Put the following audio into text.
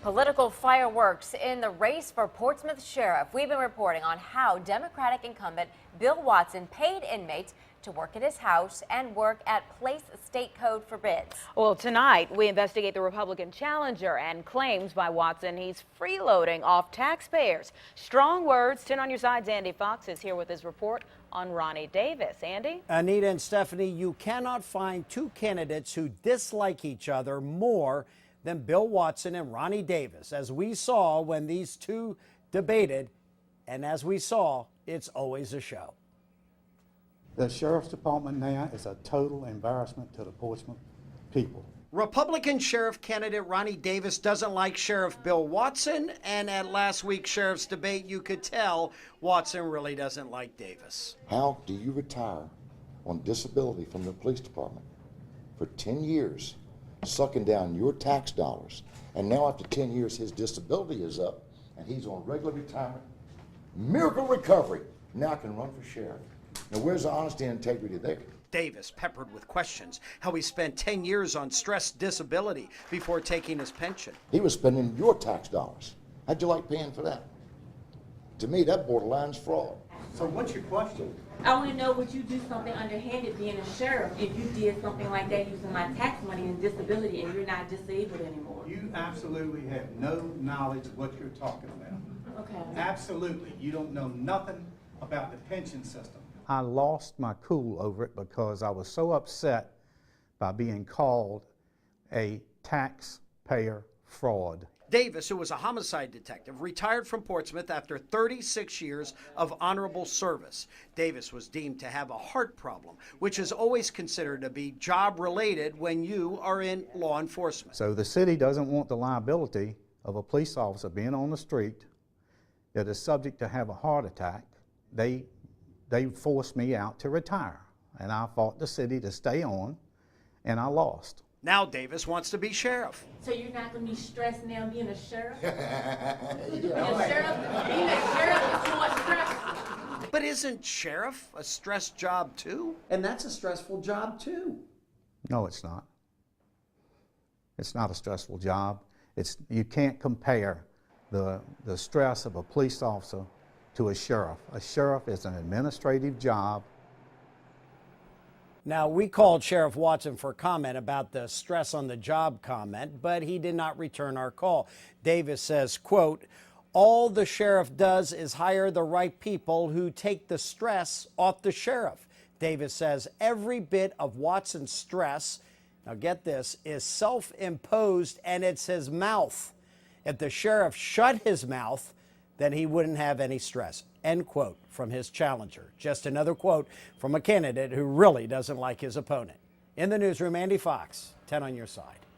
Political fireworks in the race for Portsmouth Sheriff. We've been reporting on how Democratic incumbent Bill Watson paid inmates to work at his house and work at place state code forbids. Well, tonight we investigate the Republican challenger and claims by Watson he's freeloading off taxpayers. Strong words. 10 on your side's Andy Fox is here with his report on Ronnie Davis. Andy? Anita and Stephanie, you cannot find two candidates who dislike each other more than Bill Watson and Ronnie Davis, as we saw when these two debated, and as we saw, it's always a show. The Sheriff's Department now is a total embarrassment to the Portsmouth people. Republican Sheriff candidate Ronnie Davis doesn't like Sheriff Bill Watson, and at last week's Sheriff's debate, you could tell Watson really doesn't like Davis. How do you retire on disability from the police department for 10 years, sucking down your tax dollars, and now after 10 years his disability is up and he's on regular retirement, miracle recovery, now can run for sheriff? Now where's the honesty and integrity there? Davis peppered with questions, how he spent 10 years on stress disability before taking his pension. He was spending your tax dollars. How'd you like paying for that? To me, that borderline's fraud. So what's your question? I want to know, would you do something underhanded being a sheriff if you did something like that using my tax money and disability and you're not disabled anymore? You absolutely have no knowledge of what you're talking about. Okay. Absolutely. You don't know nothing about the pension system. I lost my cool over it because I was so upset by being called a taxpayer fraud. Davis, who was a homicide detective, retired from Portsmouth after 36 years of honorable service. Davis was deemed to have a heart problem, which is always considered to be job-related when you are in law enforcement. So the city doesn't want the liability of a police officer being on the street that is subject to have a heart attack. They forced me out to retire, and I fought the city to stay on, and I lost. Now Davis wants to be sheriff. So you're not going to be stressed now being a sheriff? Being a sheriff is too much stress. But isn't sheriff a stress job too? And that's a stressful job too. No, it's not. It's not a stressful job. You can't compare the stress of a police officer to a sheriff. A sheriff is an administrative job. Now, we called Sheriff Watson for comment about the stress on the job comment, but he did not return our call. Davis says, quote, all the sheriff does is hire the right people who take the stress off the sheriff. Davis says every bit of Watson's stress, now get this, is self-imposed and it's his mouth. If the sheriff shut his mouth, then he wouldn't have any stress. End quote from his challenger. Just another quote from a candidate who really doesn't like his opponent. In the newsroom, Andy Fox, 10 on your side.